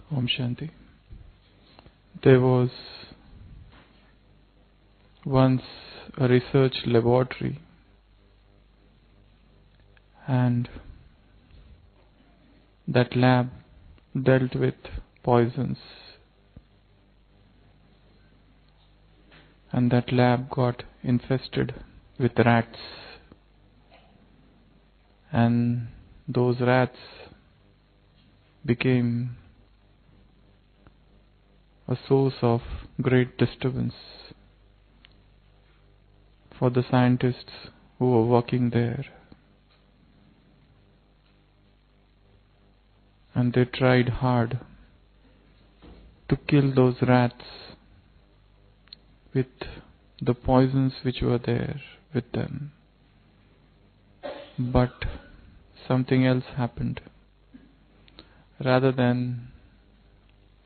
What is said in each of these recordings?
Om Shanti. There was once a research laboratory, and that lab dealt with poisons, and that lab got infested with rats, and those rats became a source of great disturbance for the scientists who were working there. And they tried hard to kill those rats with the poisons which were there with them. But something else happened. Rather than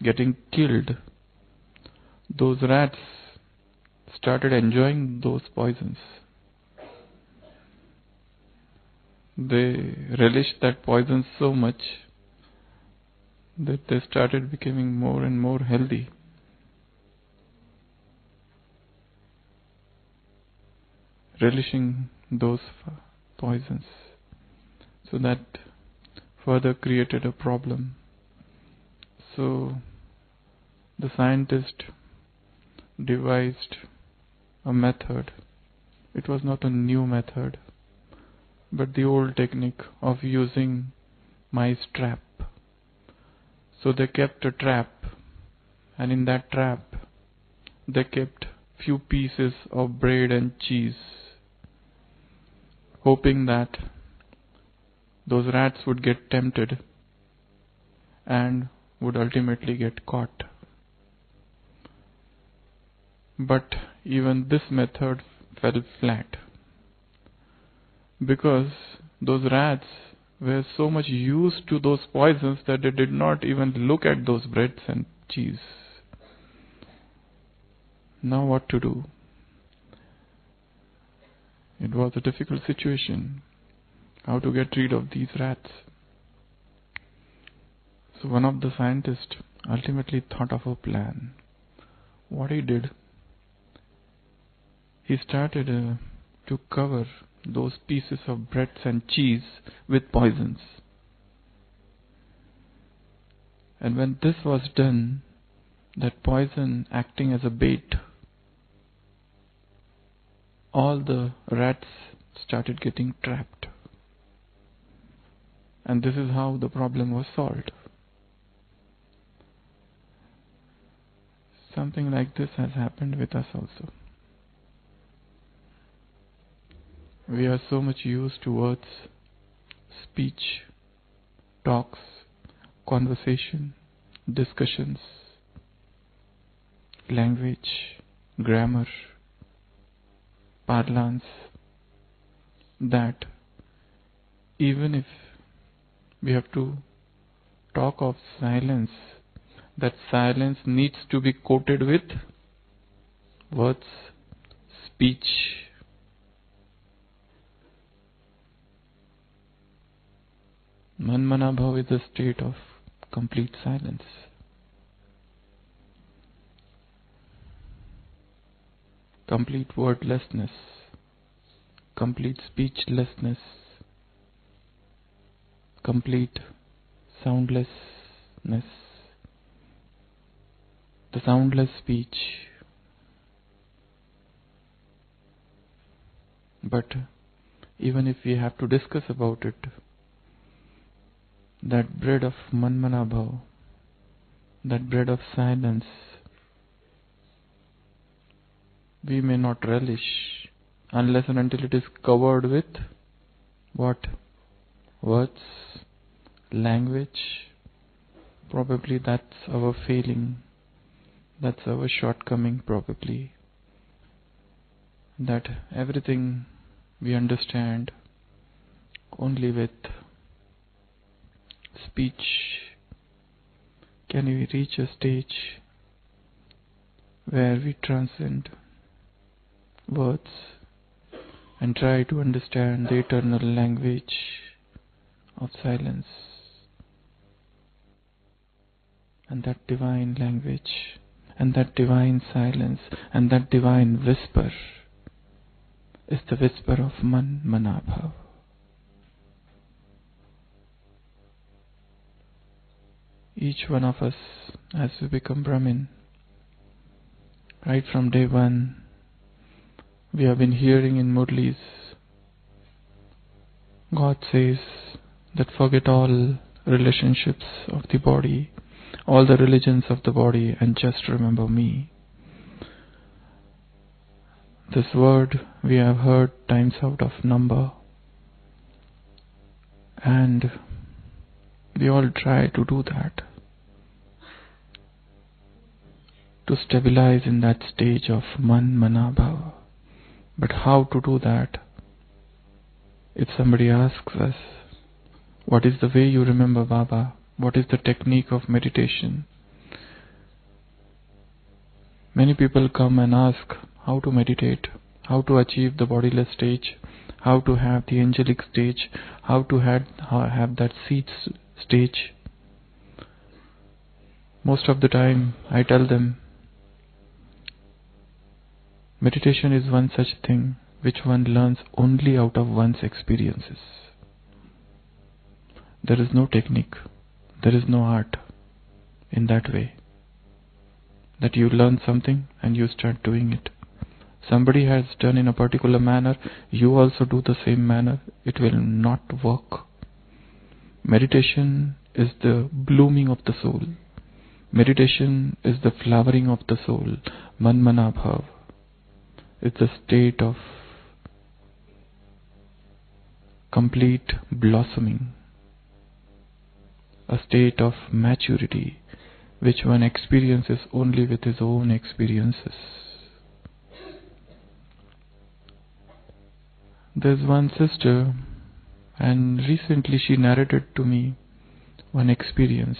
getting killed, those rats started enjoying those poisons. They relished that poison so much that they started becoming more and more healthy. Relishing those poisons. So that further created a problem. So the scientist devised a method. It was not a new method, but the old technique of using mice trap. So they kept a trap, and in that trap they kept few pieces of bread and cheese, hoping that those rats would get tempted and would ultimately get caught. But even this method fell flat, because those rats were so much used to those poisons that they did not even look at those breads and cheese. Now what to do? It was a difficult situation. How to get rid of these rats? So one of the scientists ultimately thought of a plan. What he did, he started to cover those pieces of breads and cheese with poisons. And when this was done, that poison acting as a bait, all the rats started getting trapped. And this is how the problem was solved. Something like this has happened with us also. We are so much used to words, speech, talks, conversation, discussions, language, grammar, parlance, that even if we have to talk of silence, that silence needs to be coated with words, speech. Manmanabhav is a state of complete silence. Complete wordlessness, complete speechlessness, complete soundlessness, the soundless speech. But even if we have to discuss about it, that bread of Manmanabhav, that bread of silence, we may not relish unless and until it is covered with what? Words, language. Probably that's our failing, that's our shortcoming probably. That everything we understand only with speech. Can we reach a stage where we transcend words and try to understand the eternal language of silence? and that divine language, and that divine silence, and that divine whisper is the whisper of Manmanabhav. Each one of us, as we become Brahmin, right from day one, we have been hearing in Murlis, God says that forget all relationships of the body, all the religions of the body, and just remember me. This word we have heard times out of number, and we all try to do that, to stabilize in that stage of Manmanabhav. But how to do that? If somebody asks us, what is the way you remember Baba? What is the technique of meditation? Many people come and ask how to meditate, how to achieve the bodiless stage, how to have the angelic stage, how to have that seed stage. Most of the time I tell them, meditation is one such thing which one learns only out of one's experiences. There is no technique, there is no art in that way, that you learn something and you start doing it. Somebody has done in a particular manner, you also do the same manner, it will not work. Meditation is the blooming of the soul. Meditation is the flowering of the soul. Manmanabhav. It's a state of complete blossoming, a state of maturity which one experiences only with his own experiences. There's one sister, and recently she narrated to me one experience,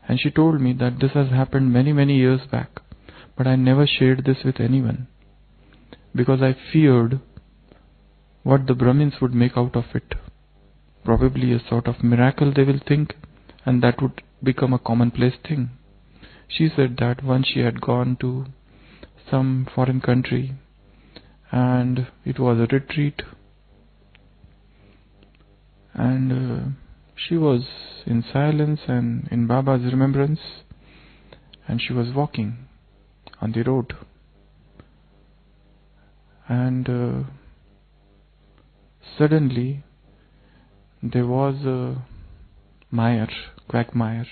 and she told me that this has happened many years back, but I never shared this with anyone because I feared what the Brahmins would make out of it. Probably a sort of miracle they will think, and that would become a commonplace thing. She said that once she had gone to some foreign country and it was a retreat, and she was in silence and in Baba's remembrance, and she was walking on the road, and suddenly there was a quagmire,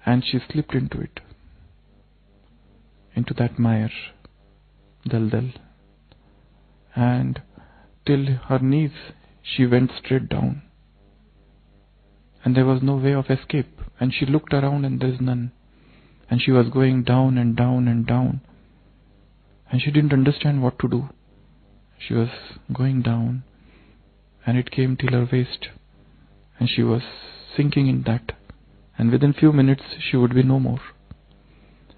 and she slipped into it, into that mire, daldal, and till her knees she went straight down, and there was no way of escape, and she looked around and there is none, and she was going down and down and down, and she didn't understand what to do. She was going down, and it came till her waist, and she was sinking in that, and within few minutes she would be no more.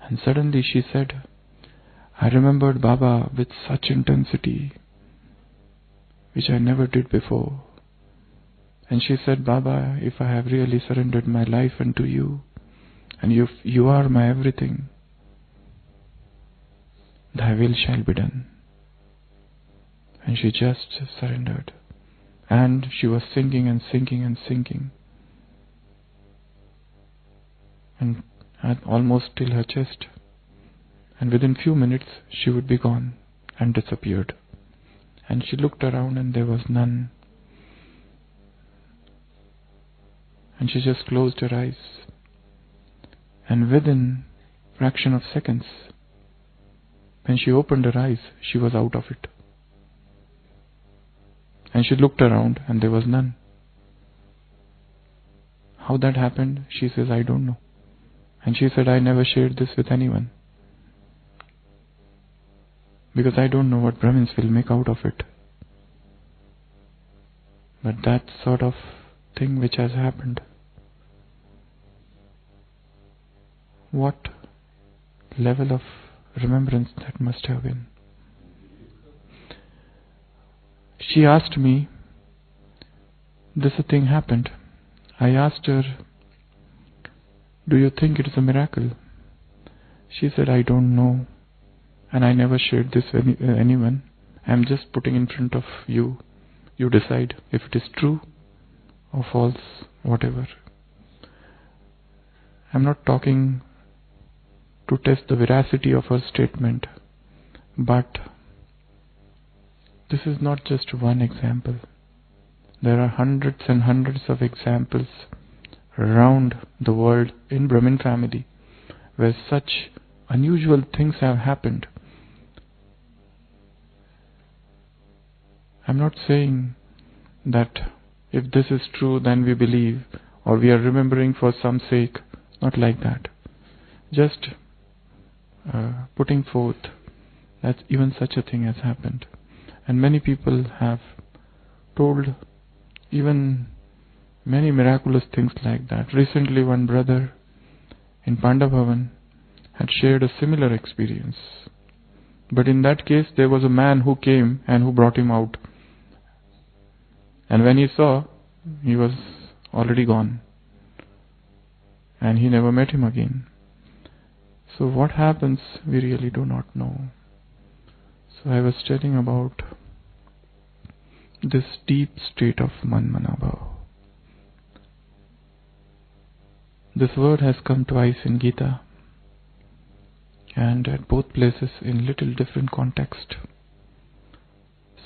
And suddenly she said, I remembered Baba with such intensity, which I never did before. And she said, Baba, if I have really surrendered my life unto you, and you are my everything, thy will shall be done. And she just surrendered. And she was sinking and sinking and sinking, and almost till her chest. And within few minutes she would be gone and disappeared. And she looked around and there was none. And she just closed her eyes. And within fraction of seconds, when she opened her eyes, she was out of it. And she looked around and there was none. How that happened, she says, I don't know. And she said, I never shared this with anyone, because I don't know what Brahmins will make out of it. But that sort of thing which has happened, what level of remembrance that must have been. She asked me, this thing happened. I asked her, do you think it is a miracle? She said, I don't know, and I never shared this with anyone. I'm just putting in front of you. You decide if it is true or false, whatever. I'm not talking to test the veracity of her statement, but this is not just one example. There are hundreds and hundreds of examples around the world in Brahmin family where such unusual things have happened. I'm not saying that if this is true then we believe or we are remembering for some sake. Not like that. Just putting forth that even such a thing has happened. And many people have told even many miraculous things like that. Recently one brother in Pandabhavan had shared a similar experience. But in that case there was a man who came and who brought him out. And when he saw, he was already gone. And he never met him again. So what happens, we really do not know. So I was telling about this deep state of Manmanabhav. This word has come twice in Gita, and at both places in little different context.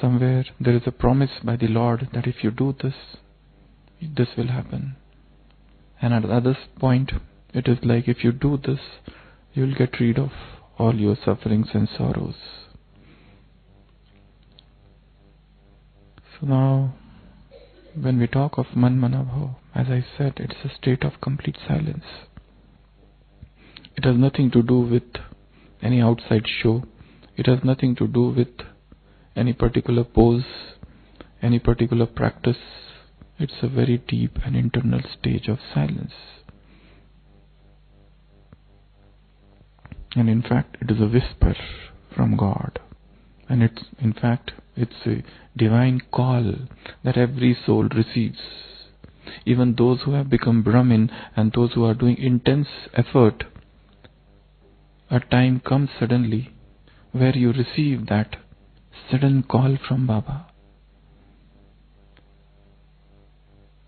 Somewhere there is a promise by the Lord that if you do this, this will happen. And at the other point, it is like if you do this, you will get rid of all your sufferings and sorrows. So now, when we talk of Manmanabhav, as I said, it's a state of complete silence. It has nothing to do with any outside show. It has nothing to do with any particular pose, any particular practice. It's a very deep and internal stage of silence. And in fact, it is a whisper from God. And it's a divine call that every soul receives. Even those who have become Brahmin and those who are doing intense effort, a time comes suddenly where you receive that sudden call from Baba.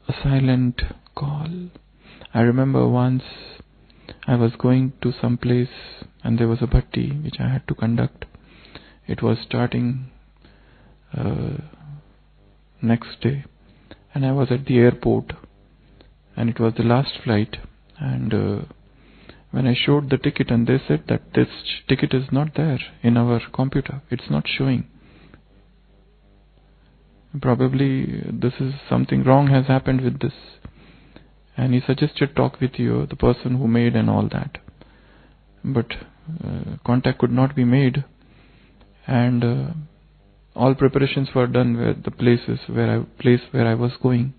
A silent call. I remember once I was going to some place and there was a bhakti which I had to conduct. It was starting next day, and I was at the airport, and it was the last flight. And when I showed the ticket, and they said that this ticket is not there in our computer, it's not showing. Probably this is something wrong has happened with this. And he suggested talk with you, the person who made and all that. But contact could not be made, and all preparations were done with the place where I was going.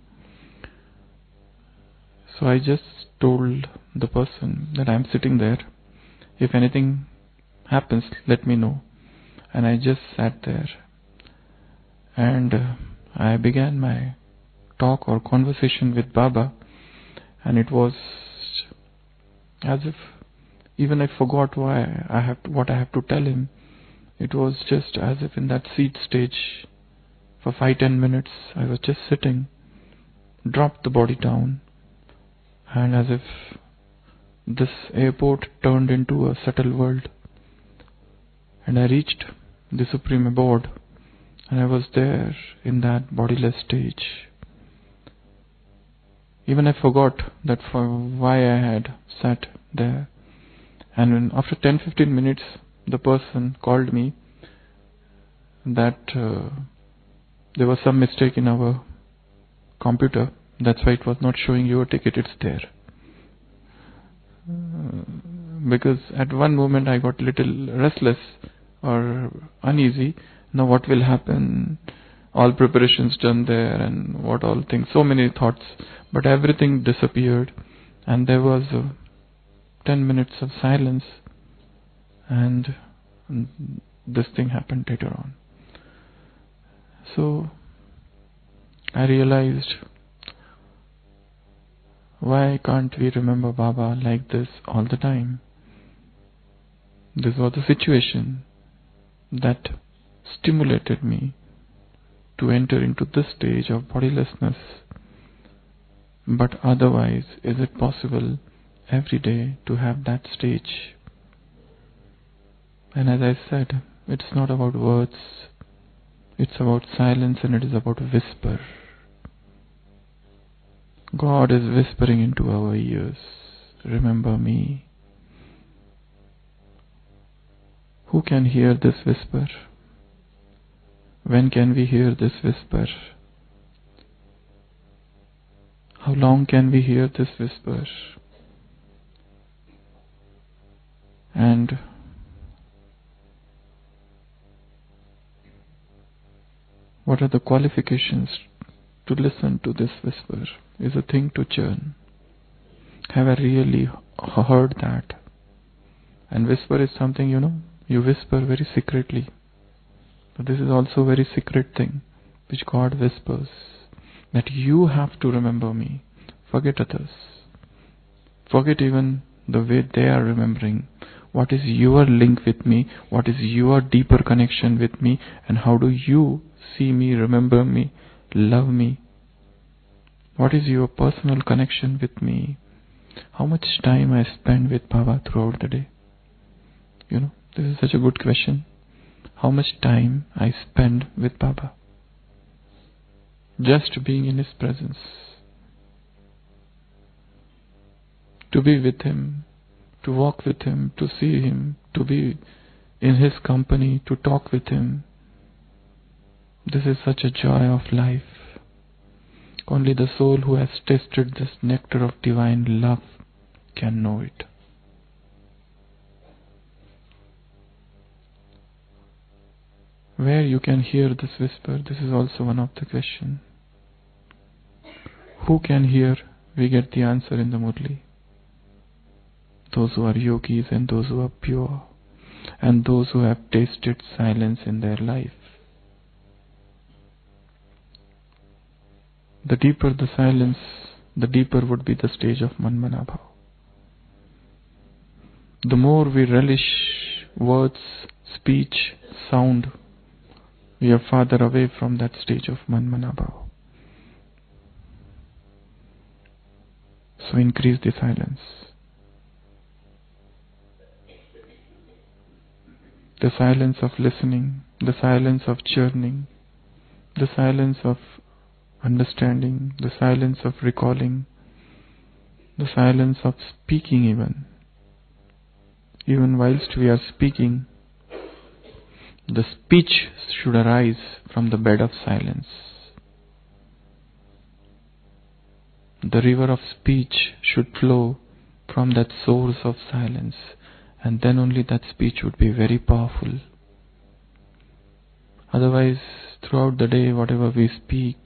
So I just told the person that I'm sitting there. If anything happens, let me know. And I just sat there. And I began my talk or conversation with Baba. And it was as if even I forgot what I have to tell him. It was just as if in that seat stage for 5-10 minutes I was just sitting, dropped the body down, and as if this airport turned into a subtle world. And I reached the Supreme Abode, and I was there in that bodiless stage. Even I forgot that for why I had sat there. And when after 10-15 minutes, the person called me that there was some mistake in our computer. That's why it was not showing your ticket. It's there. Because at one moment I got little restless or uneasy. Now what will happen? All preparations done there, and what all things. So many thoughts. But everything disappeared, and there was 10 minutes of silence, and this thing happened later on. So I realized Why can't we remember Baba like this all the time? This was the situation that stimulated me to enter into this stage of bodilessness. But otherwise, is it possible every day to have that stage? And as I said, it's not about words, it's about silence, and it is about whisper. God is whispering into our ears, remember me. Who can hear this whisper? When can we hear this whisper? How long can we hear this whisper? And what are the qualifications to listen to this whisper? Is a thing to churn. Have I really heard that? And whisper is something, you whisper very secretly. But this is also a very secret thing which God whispers, that you have to remember me. Forget others. Forget even the way they are remembering. What is your link with me? What is your deeper connection with me? And how do you see me, remember me, love me? What is your personal connection with me? How much time I spend with Baba throughout the day? This is such a good question. How much time I spend with Baba? Just being in His presence. To be with Him, to walk with Him, to see Him, to be in His company, to talk with Him. This is such a joy of life. Only the soul who has tasted this nectar of divine love can know it. Where you can hear this whisper, this is also one of the questions. Who can hear? We get the answer in the Murli. Those who are yogis and those who are pure, and those who have tasted silence in their life. The deeper the silence, the deeper would be the stage of Manmanabhav. The more we relish words, speech, sound, we are farther away from that stage of Manmanabhav. So increase the silence. The silence of listening, the silence of churning, the silence of understanding, the silence of recalling, the silence of speaking even. Even whilst we are speaking, the speech should arise from the bed of silence. The river of speech should flow from that source of silence, and then only that speech would be very powerful. Otherwise, throughout the day, whatever we speak,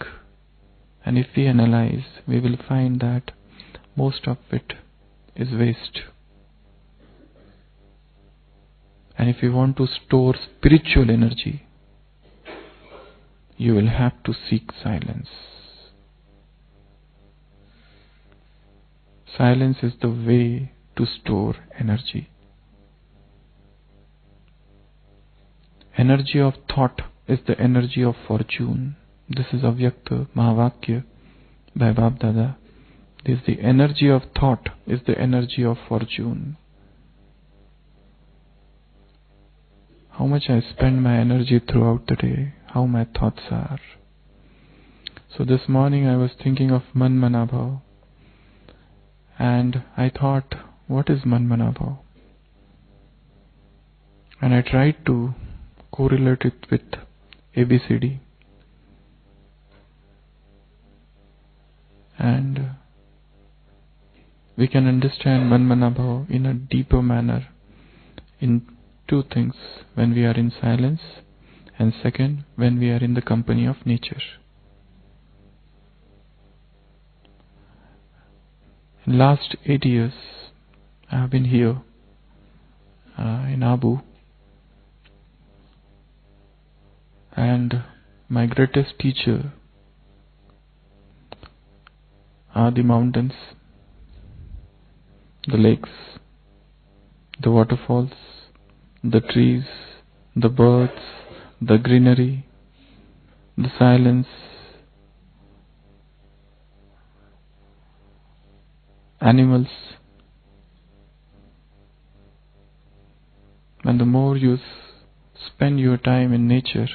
and if we analyze, we will find that most of it is waste. And if you want to store spiritual energy, you will have to seek silence. Silence is the way to store energy. Energy of thought is the energy of fortune. This is Avyakta Mahavakya by Bab Dada. This is the energy of thought, is the energy of fortune. How much I spend my energy throughout the day, how my thoughts are. So this morning I was thinking of Manmanabhav, and I thought, what is Manmanabhav? And I tried to correlate it with ABCD. And we can understand Manmanabhav in a deeper manner in two things: when we are in silence, and second, when we are in the company of nature. In last 8 years, I have been here in Abu, and my greatest teacher are the mountains, the lakes, the waterfalls, the trees, the birds, the greenery, the silence, animals. And the more you spend your time in nature,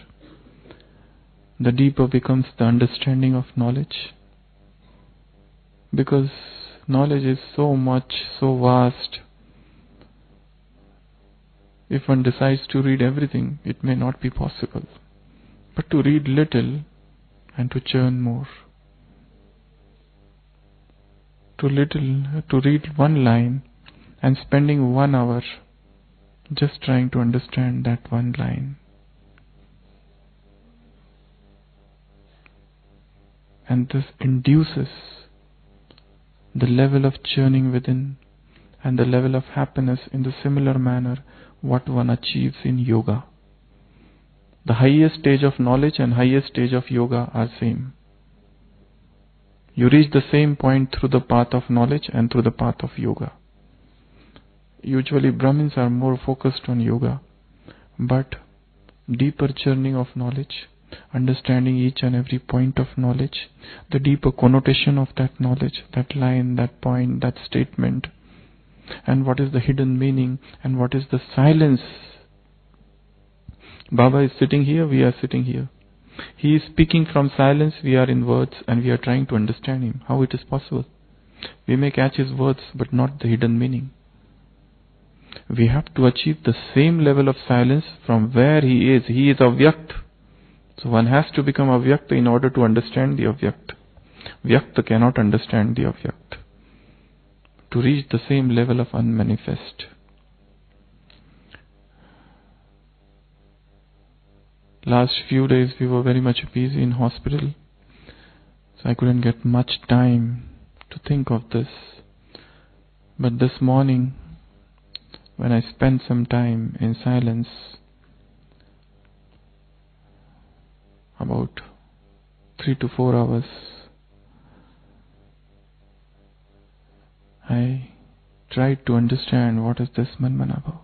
the deeper becomes the understanding of knowledge. Because knowledge is so much, so vast. If one decides to read everything, it may not be possible. But to read little and to churn more. To read one line and spending 1 hour just trying to understand that one line. And this induces the level of churning within and the level of happiness in the similar manner what one achieves in yoga. The highest stage of knowledge and highest stage of yoga are same. You reach the same point through the path of knowledge and through the path of yoga. Usually Brahmins are more focused on yoga, but deeper churning of knowledge, understanding each and every point of knowledge, the deeper connotation of that knowledge, that line, that point, that statement, and what is the hidden meaning and what is the silence. Baba is sitting here, we are sitting here. He is speaking from silence, we are in words and we are trying to understand him. How it is possible? We may catch his words but not the hidden meaning. We have to achieve the same level of silence from where he is. He is avyakt. So one has to become avyakt in order to understand the avyakt. Vyakta cannot understand the avyakt. To reach the same level of unmanifest. Last few days we were very much busy in hospital, so I couldn't get much time to think of this. But this morning, when I spent some time in silence, about 3 to 4 hours, I tried to understand what is this Manmanabhav,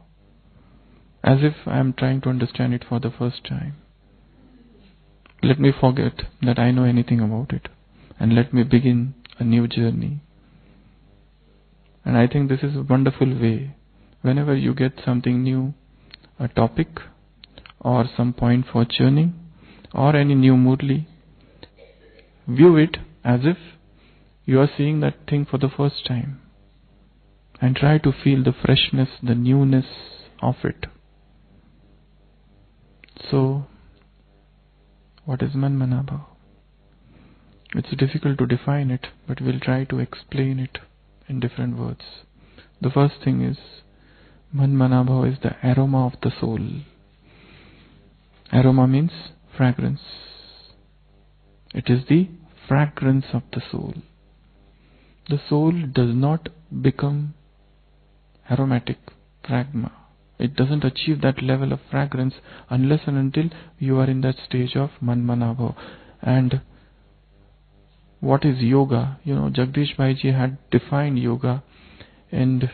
as if I am trying to understand it for the first time. Let me forget that I know anything about it, and let me begin a new journey. And I think this is a wonderful way. Whenever you get something new, a topic, or some point for churning, or any new Murli, view it as if you are seeing that thing for the first time. And try to feel the freshness, the newness of it. So, what is Manmanabhav? It's difficult to define it, but we'll try to explain it in different words. The first thing is, Manmanabhav is the aroma of the soul. Aroma means fragrance. It is the fragrance of the soul. The soul does not become aromatic, pragma. It doesn't achieve that level of fragrance unless and until you are in that stage of Manmanabhav. And what is yoga? Jagdish Bhaiji had defined yoga, and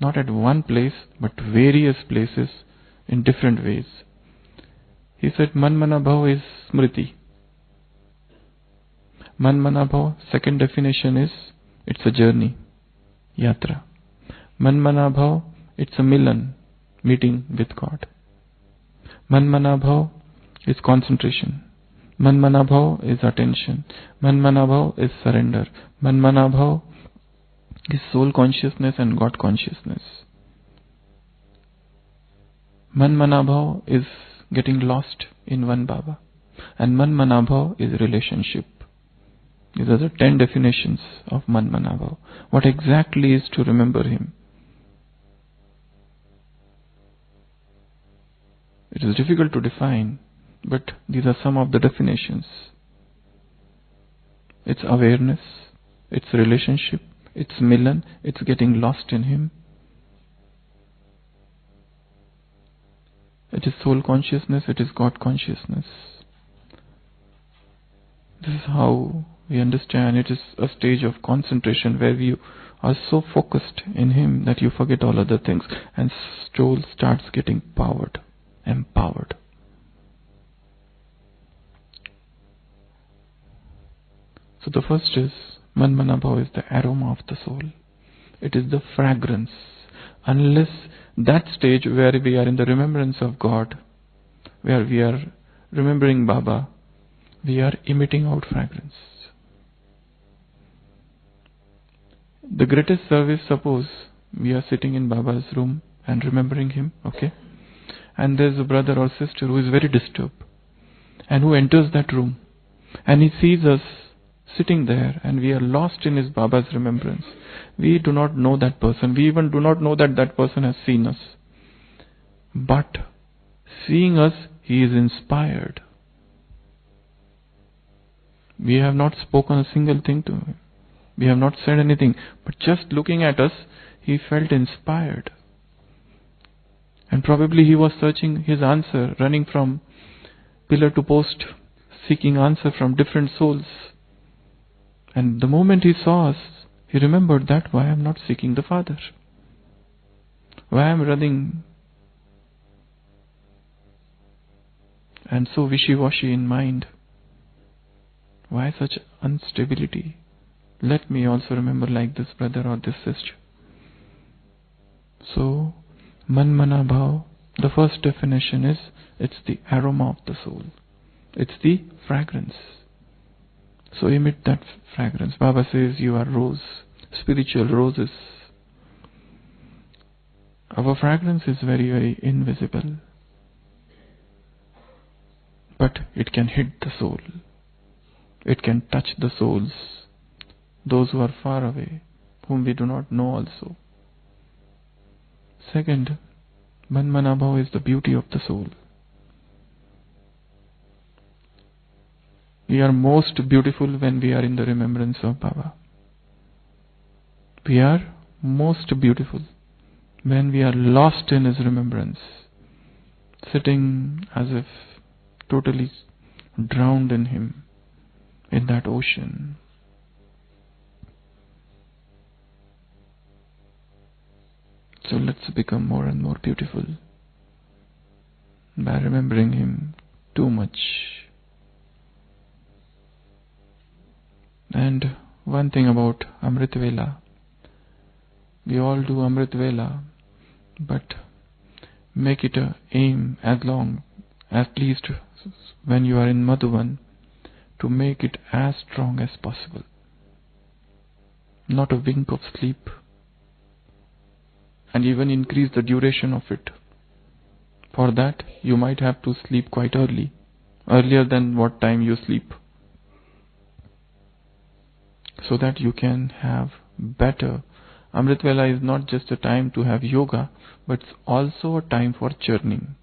not at one place, but various places in different ways. He said Manmanabhav is smriti. Manmanabhav, second definition is, it's a journey, yatra. Manmanabhav, it's a milan, meeting with God. Manmanabhav is concentration. Manmanabhav is attention. Manmanabhav is surrender. Manmanabhav is soul consciousness and God consciousness. Manmanabhav is getting lost in one Baba. And Manmanabhav is relationship. These are the 10 definitions of Manmanabhav. What exactly is to remember him? It is difficult to define, but these are some of the definitions. It's awareness, it's relationship, it's milan, it's getting lost in him. It is soul consciousness, it is God consciousness. This is how we understand it is a stage of concentration where we are so focused in Him that you forget all other things, and soul starts getting empowered. So the first is, Manmanabhav is the aroma of the soul. It is the fragrance. Unless that stage where we are in the remembrance of God, where we are remembering Baba, we are emitting out fragrance. The greatest service, suppose we are sitting in Baba's room and remembering Him, okay? And there's a brother or sister who is very disturbed and who enters that room and he sees us sitting there and we are lost in his Baba's remembrance. We do not know that person. We even do not know that that person has seen us. But seeing us, he is inspired. We have not spoken a single thing to him. We have not said anything. But just looking at us, he felt inspired. And probably he was searching his answer, running from pillar to post, seeking answer from different souls. And the moment he saw us, he remembered that why I am not seeking the Father. Why I am running and so wishy-washy in mind. Why such instability? Let me also remember like this brother or this sister. So, Manmanabhav, the first definition is, it's the aroma of the soul. It's the fragrance. So emit that fragrance. Baba says you are rose, spiritual roses. Our fragrance is very, very invisible. But it can hit the soul. It can touch the souls, those who are far away, whom we do not know also. Second, Manmanabhav is the beauty of the soul. We are most beautiful when we are in the remembrance of Baba. We are most beautiful when we are lost in His remembrance, sitting as if totally drowned in Him, in that ocean. So let's become more and more beautiful by remembering Him too much. And one thing about Amrit Vela, we all do Amrit Vela, but make it a aim as long, at least when you are in Madhuban, to make it as strong as possible. Not a wink of sleep, and even increase the duration of it. For that, you might have to sleep quite early, earlier than what time you sleep, so that you can have better. Amrit Vela is not just a time to have yoga, but it's also a time for churning.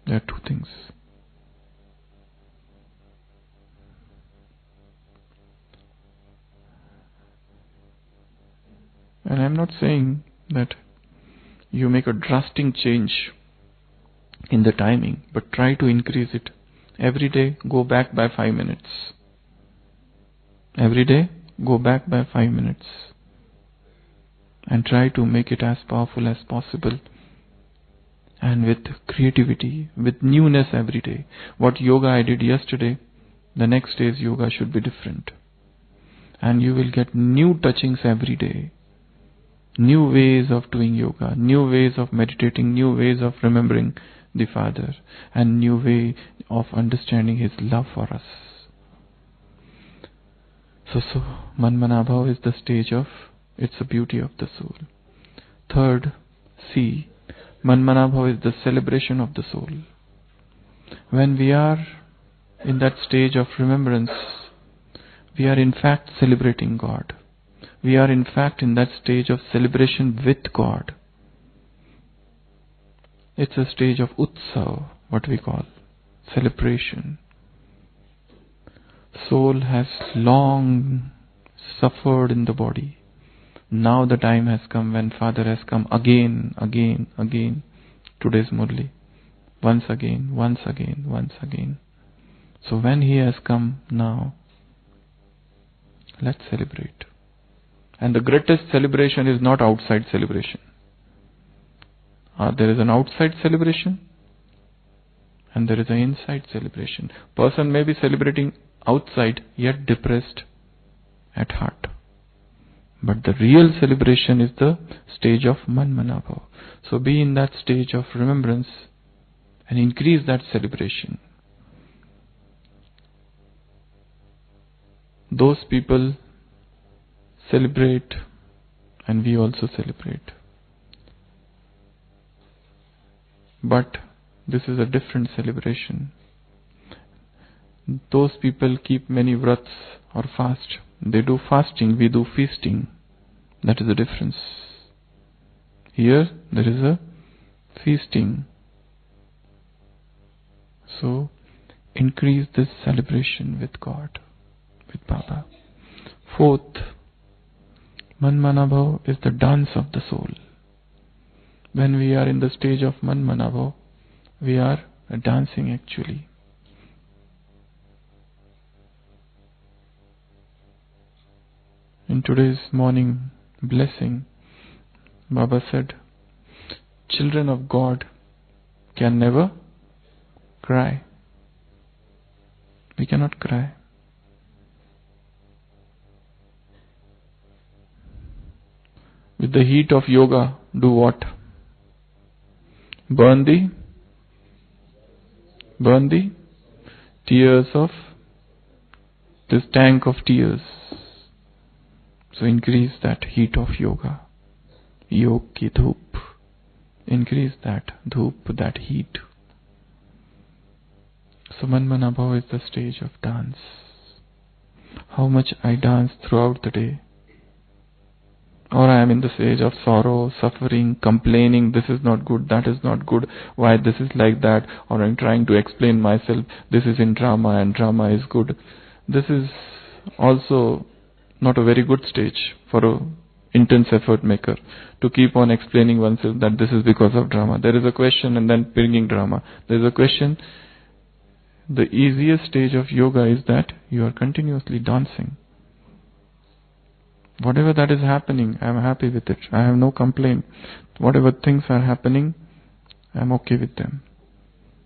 There are two things. And I'm not saying that you make a drastic change in the timing, but try to increase it. Every day, go back by 5 minutes. Every day, go back by 5 minutes. And try to make it as powerful as possible. And with creativity, with newness every day. What yoga I did yesterday, the next day's yoga should be different. And you will get new touchings every day. New ways of doing yoga, new ways of meditating, new ways of remembering the Father, and new way of understanding His love for us. So Manmanabhav is the stage of, it's the beauty of the soul. Third, C, Manmanabhav is the celebration of the soul. When we are in that stage of remembrance, we are in fact celebrating God. We are in fact in that stage of celebration with God. It's a stage of utsav, what we call celebration. Soul has long suffered in the body. Now the time has come when Father has come again. Today's Murli. Once again. So when He has come now, Let's celebrate. And the greatest celebration is not outside celebration. There is an outside celebration and there is an inside celebration. Person may be celebrating outside yet depressed at heart. But the real celebration is the stage of Manmanabhav. So be in that stage of remembrance and increase that celebration. Those people celebrate and we also celebrate. But this is a different celebration. Those people keep many vrats or fast. They do fasting, we do feasting. That is the difference. Here there is a feasting. So increase this celebration with God, with Baba. Fourth, Manmanabhav is the dance of the soul. When we are in the stage of Manmanabhav, we are dancing actually. In today's morning blessing, Baba said, children of God can never cry. We cannot cry. With the heat of yoga, do what? Burn the tears of this tank of tears. So increase that heat of yoga. Yog ki dhoop. Increase that dhoop, that heat. So Manmanabhav is the stage of dance. How much I dance throughout the day. Or I am in the stage of sorrow, suffering, complaining, this is not good, that is not good, why this is like that, or I am trying to explain myself, this is in drama and drama is good. This is also not a very good stage for an intense effort maker to keep on explaining oneself that this is because of drama. There is a question and then bringing drama. There is a question. The easiest stage of yoga is that you are continuously dancing. Whatever that is happening, I am happy with it. I have no complaint. Whatever things are happening, I am okay with them.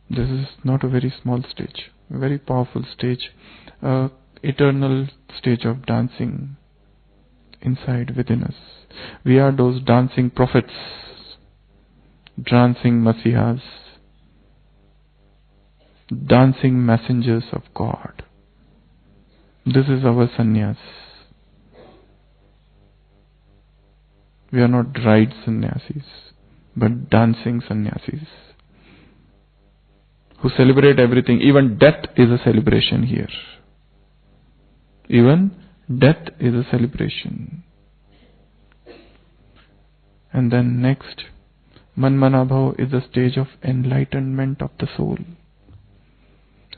This is not a very small stage, a very powerful stage, eternal stage of dancing inside within us. We are those dancing prophets, dancing Masihas, dancing messengers of God. This is our sannyas. We are not ride sannyasis, but dancing sannyasis who celebrate everything. Even death is a celebration here. Even death is a celebration. And then next, Manmanabhav is the stage of enlightenment of the soul.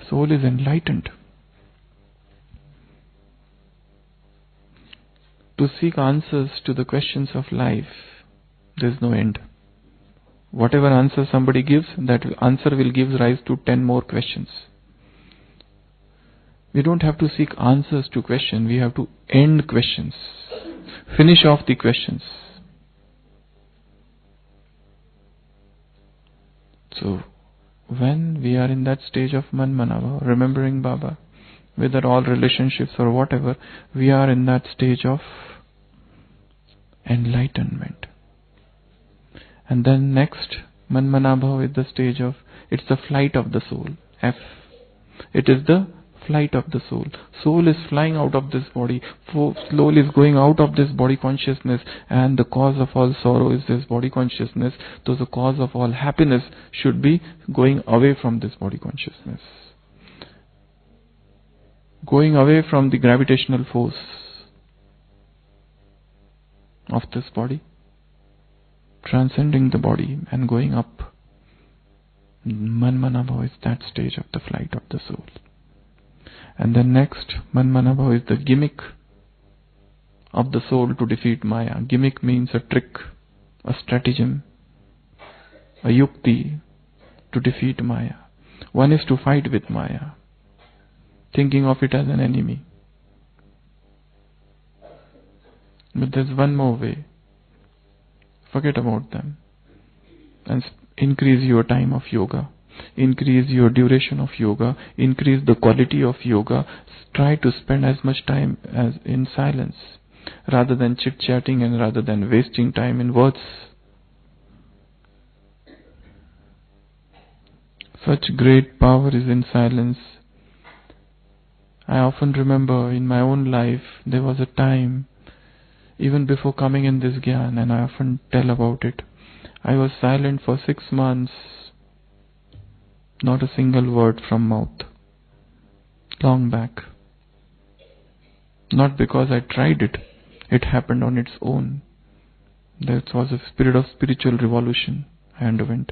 Soul is enlightened. To seek answers to the questions of life, there is no end. Whatever answer somebody gives, that answer will give rise to 10 more questions. We don't have to seek answers to questions, we have to end questions. Finish off the questions. So, when we are in that stage of Manmanabhav, remembering Baba, whether all relationships or whatever, we are in that stage of enlightenment. And then next, Manmanabhav is the stage of, it's the flight of the soul, F. It is the flight of the soul. Soul is flying out of this body, slowly is going out of this body consciousness, and the cause of all sorrow is this body consciousness. So the cause of all happiness should be going away from this body consciousness. Going away from the gravitational force of this body, transcending the body and going up. Manmanabhav is that stage of the flight of the soul. And then next, Manmanabhav is the gimmick of the soul to defeat Maya. Gimmick means a trick, a stratagem, a yukti to defeat Maya. One is to fight with Maya, thinking of it as an enemy. But there's one more way. Forget about them and increase your time of yoga. Increase your duration of yoga. Increase the quality of yoga. Try to spend as much time as in silence rather than chit-chatting and rather than wasting time in words. Such great power is in silence. I often remember in my own life there was a time even before coming in this Gyan, and I often tell about it. I was silent for 6 months, not a single word from mouth. Long back. Not because I tried it, it happened on its own. That was a period of spiritual revolution I underwent.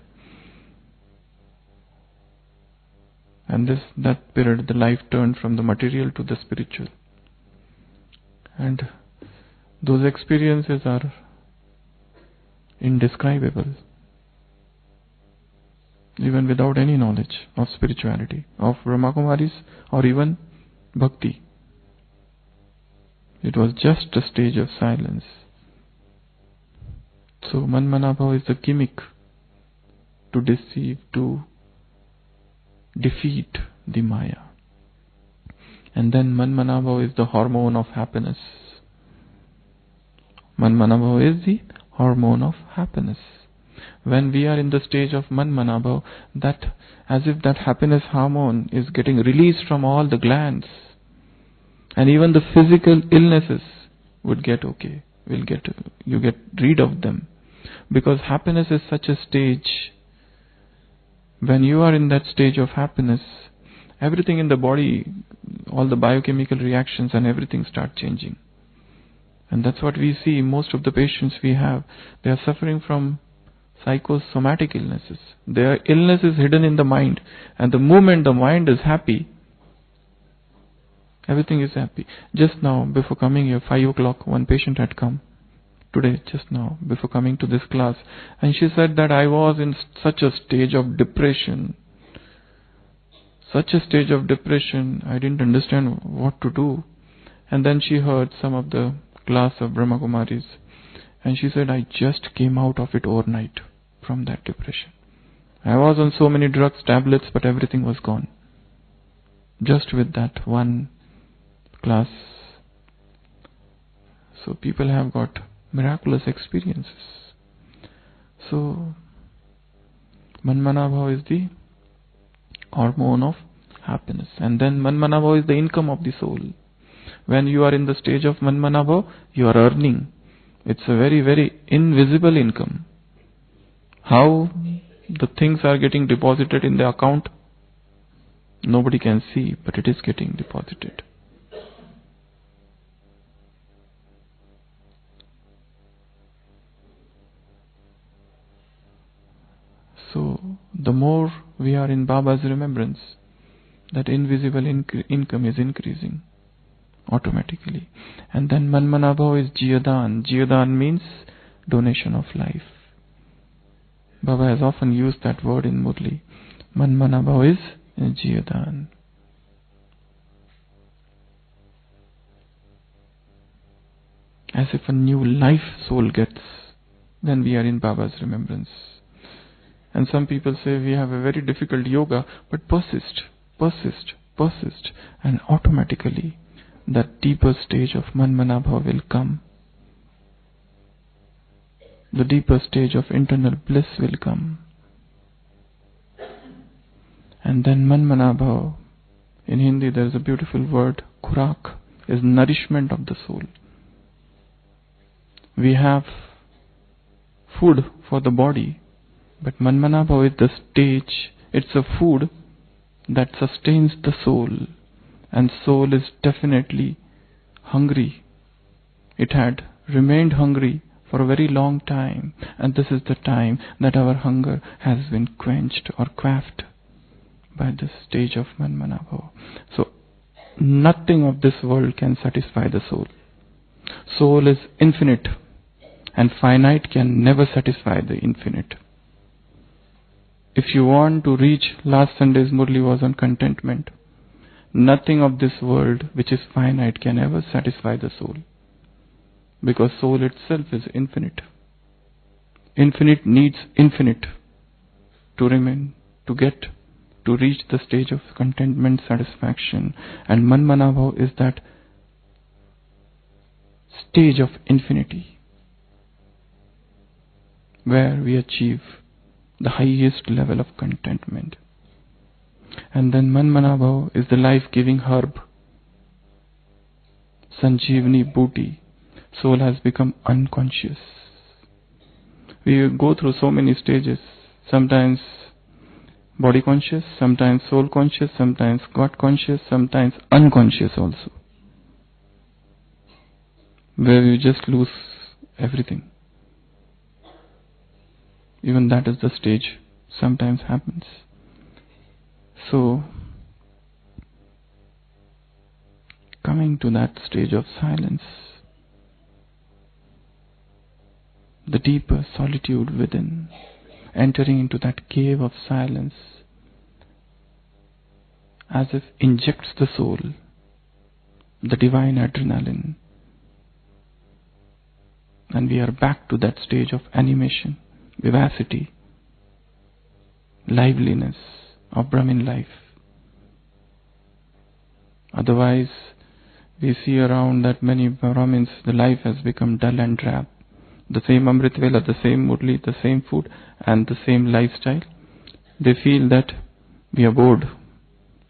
And that period, the life turned from the material to the spiritual. And those experiences are indescribable, even without any knowledge of spirituality, of Brahma Kumaris or even Bhakti. It was just a stage of silence. So Manmanabhav is the gimmick to deceive, to defeat the Maya. And then Manmanabhav is the hormone of happiness. Manmanabhav is the hormone of happiness. When we are in the stage of Manmanabhav, that as if that happiness hormone is getting released from all the glands, and even the physical illnesses would get okay. You get rid of them, because happiness is such a stage. When you are in that stage of happiness, everything in the body, all the biochemical reactions and everything start changing. And that's what we see. Most of the patients we have, they are suffering from psychosomatic illnesses. Their illness is hidden in the mind. And the moment the mind is happy, everything is happy. Just now, before coming here, 5 o'clock, one patient had come. Today, just now, before coming to this class. And she said that I was in such a stage of depression. Such a stage of depression, I didn't understand what to do. And then she heard some of the class of Brahma Kumaris, and she said, I just came out of it overnight from that depression. I was on so many drugs, tablets, but everything was gone. Just with that one class. So people have got miraculous experiences. So Manmanabhav is the hormone of happiness. And then Manmanabhav is the income of the soul. When you are in the stage of Manmanabhav, you are earning. It's a very, very invisible income. How the things are getting deposited in the account, nobody can see, but it is getting deposited. So, the more we are in Baba's remembrance, that invisible income is increasing automatically. And then Manmanabhav is Jiyadan. Jiyadan means donation of life. Baba has often used that word in Murli. Manmanabhav is Jiyadan. As if a new life soul gets when we are in Baba's remembrance. And some people say we have a very difficult yoga, but persist, and automatically that deeper stage of Manmanabhav will come. The deeper stage of internal bliss will come. And then Manmanabhav, in Hindi there is a beautiful word, Khurak, is nourishment of the soul. We have food for the body, but Manmanabhav is the stage, it's a food that sustains the soul. And soul is definitely hungry. It had remained hungry for a very long time, and this is the time that our hunger has been quenched or quaffed by this stage of Manmanabhav. So nothing of this world can satisfy the soul. Soul is infinite, and finite can never satisfy the infinite. If you want to reach, last Sunday's Murli was on contentment. Nothing of this world which is finite can ever satisfy the soul. because soul itself is infinite. Infinite needs infinite to remain, to get, to reach the stage of contentment, satisfaction. And Manmanabhav is that stage of infinity where we achieve the highest level of contentment. And then Manmanabhav is the life-giving herb, Sanjeevani Booty. Soul has become unconscious. We go through so many stages, sometimes body conscious, sometimes soul conscious, sometimes God conscious, sometimes unconscious also, where we just lose everything. Even that is the stage sometimes happens. So, coming to that stage of silence, the deeper solitude within, entering into that cave of silence, as if injects the soul, the divine adrenaline, and we are back to that stage of animation, vivacity, liveliness of Brahmin life. Otherwise, we see around that many Brahmins, the life has become dull and drab. The same Amrit Vela, the same Murli, the same food, and the same lifestyle. They feel that we are bored.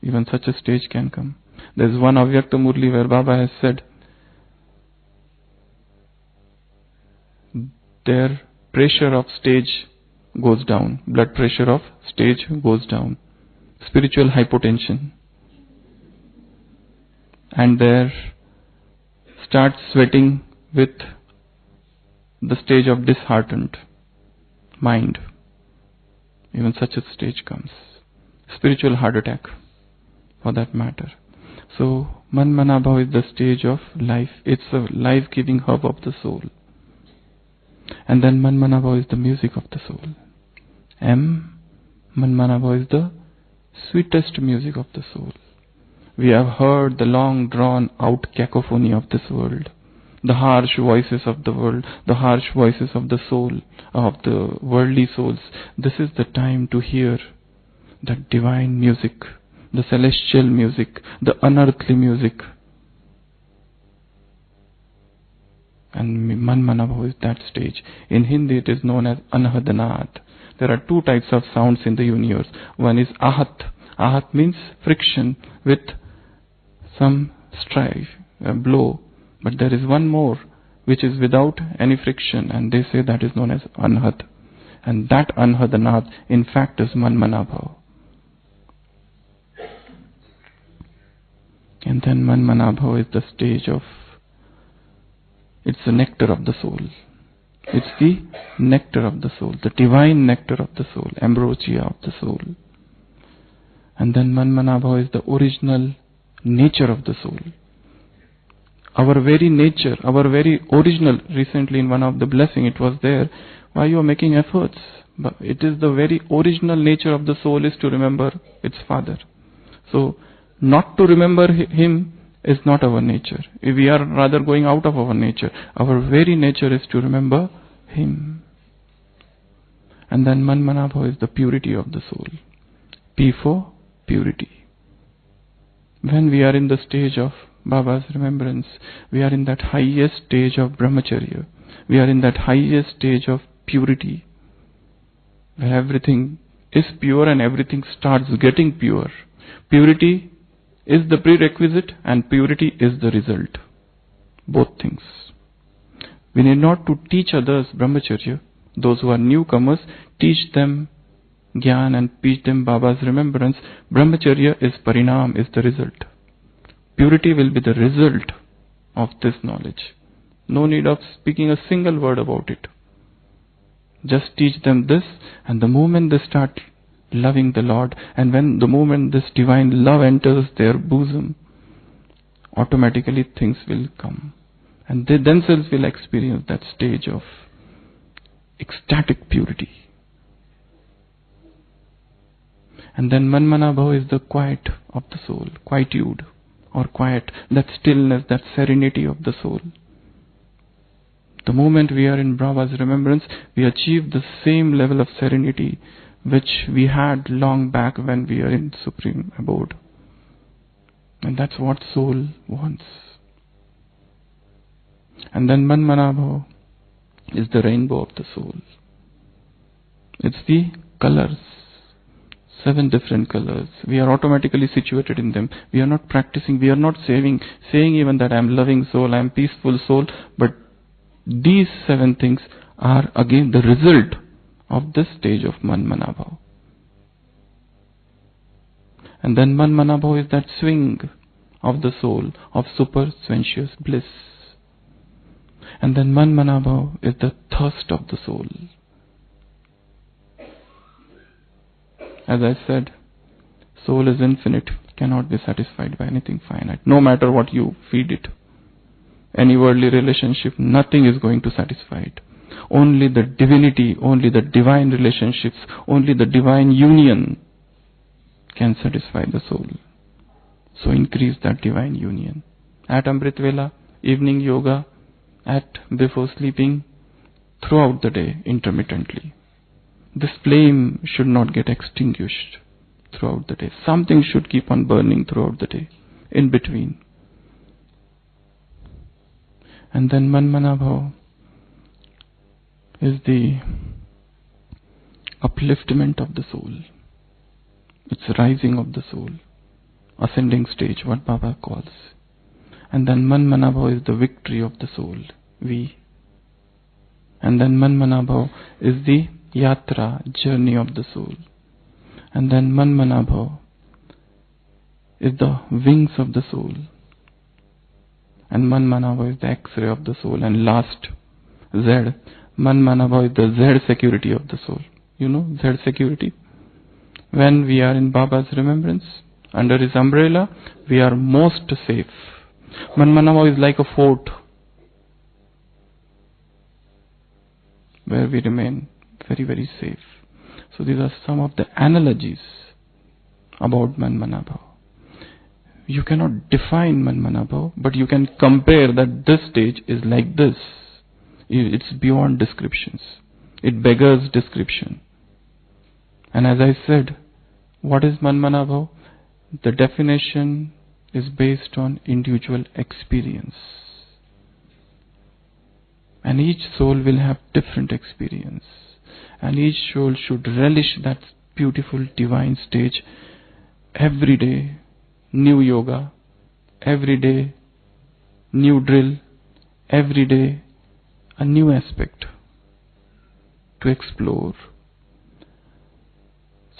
Even such a stage can come. There is one Avyakta Murli where Baba has said, their pressure of stage goes down, blood pressure of stage goes down, spiritual hypotension, and there starts sweating with the stage of disheartened mind. Even such a stage comes. Spiritual heart attack, for that matter. So, Manmanabhav is the stage of life. It's a life-giving hub of the soul. And then Manmanabhav is the music of the soul. Manmanabhav is the sweetest music of the soul. We have heard the long drawn out cacophony of this world, the harsh voices of the world, the harsh voices of the soul, of the worldly souls. This is the time to hear that divine music, the celestial music, the unearthly music. And Manmanabhav is that stage. In Hindi it is known as Anhadanat. There are two types of sounds in the universe. One is Ahat. Ahat means friction with some strife, a blow. But there is one more which is without any friction, and they say that is known as Anhad. And that Anhadanat in fact is Manmanabhav. And then Manmanabhav is the stage of, it's the nectar of the soul. It's the nectar of the soul, the divine nectar of the soul, ambrosia of the soul. And then Manmanabhav is the original nature of the soul. Our very nature, our very original. Recently in one of the blessing it was there, why you are making efforts? But it is the very original nature of the soul is to remember its father. So, not to remember him is not our nature. We are rather going out of our nature. Our very nature is to remember him. And then Manmanabhav is the purity of the soul. P for purity. When we are in the stage of Baba's remembrance, we are in that highest stage of brahmacharya. We are in that highest stage of purity, where everything is pure and everything starts getting pure. Purity is the prerequisite and purity is the result. Both things. We need not to teach others brahmacharya. Those who are newcomers, teach them Gyan and teach them Baba's remembrance. Brahmacharya is parinam, is the result. Purity will be the result of this knowledge. No need of speaking a single word about it. Just teach them this, and the moment they start loving the Lord, and when the moment this divine love enters their bosom, automatically things will come. And they themselves will experience that stage of ecstatic purity. And then Manmanabhav is the quiet of the soul, quietude or quiet, that stillness, that serenity of the soul. The moment we are in Brahma's remembrance, we achieve the same level of serenity which we had long back when we are in Supreme Abode. And that's what soul wants. And then Manmanabhav is the rainbow of the soul. It's the colors, 7 different colors. We are automatically situated in them. We are not practicing, we are not saying even that I am loving soul, I am peaceful soul, but these 7 things are again the result of this stage of Manmanabhav. And then Manmanabhav is that swing of the soul of super sensuous bliss. And then Manmanabhav is the thirst of the soul. As I said, soul is infinite, cannot be satisfied by anything finite, no matter what you feed it. Any worldly relationship, nothing is going to satisfy it. Only the divinity, only the divine relationships, only the divine union can satisfy the soul. So increase that divine union. At Amrit Vela, evening yoga, before sleeping, throughout the day, intermittently. This flame should not get extinguished throughout the day. Something should keep on burning throughout the day, in between. And then Manmanabhav is the upliftment of the soul. It's rising of the soul, ascending stage, what Baba calls. And then Manmanabhav is the victory of the soul, we. And then Manmanabhav is the yatra, journey of the soul. And then Manmanabhav is the wings of the soul. And Manmanabhav is the X-ray of the soul. And last, Z. Manmanabhav is the Z security of the soul. You know, Z security? When we are in Baba's remembrance, under his umbrella, we are most safe. Manmanabhav is like a fort where we remain very, very safe. So these are some of the analogies about Manmanabhav. You cannot define Manmanabhav, but you can compare that this stage is like this. It's beyond descriptions. It beggars description. And as I said, what is Manmanabhav? The definition is based on individual experience. And each soul will have different experience. And each soul should relish that beautiful divine stage every day. New yoga, every day, new drill, every day, a new aspect to explore.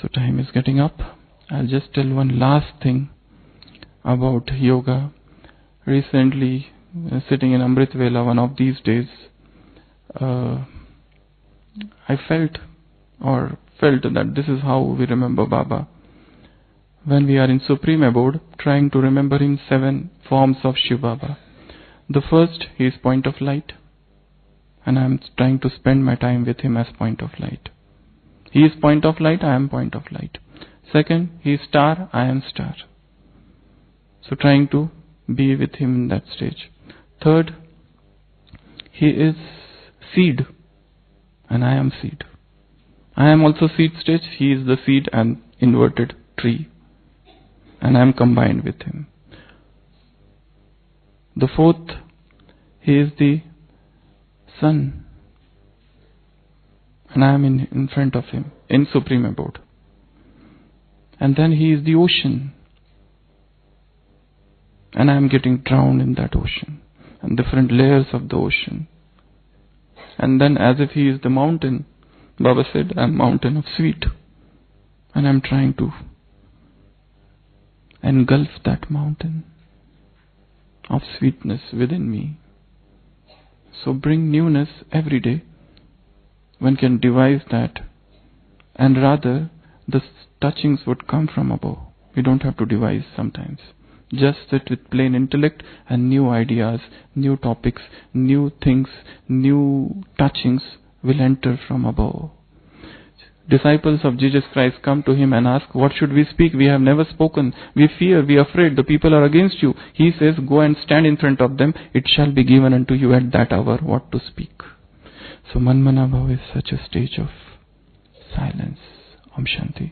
So time is getting up. I'll just tell one last thing about yoga. Recently, sitting in Amrit Vela one of these days, I felt that this is how we remember Baba. When we are in Supreme Abode, trying to remember him 7 forms of Shiva Baba. The first, he is point of light, and I am trying to spend my time with him as point of light. He is point of light, I am point of light. Second, he is star, I am star. So trying to be with him in that stage. Third, he is seed, and I am seed. I am also seed stage, he is the seed and inverted tree, and I am combined with him. The fourth, he is the sun, and I am in front of him, in Supreme Abode. And then he is the ocean, and I am getting drowned in that ocean, and different layers of the ocean. And then as if he is the mountain, Baba said, I am mountain of sweet, and I am trying to engulf that mountain of sweetness within me. So bring newness every day. One can devise that, and rather the touchings would come from above. We don't have to devise sometimes. Just sit with plain intellect and new ideas, new topics, new things, new touchings will enter from above. disciples of Jesus Christ come to him and ask, what should we speak? We have never spoken. We fear, we are afraid, the people are against you. He says, go and stand in front of them. It shall be given unto you at that hour what to speak. So Manmanabhav is such a stage of silence. Om Shanti.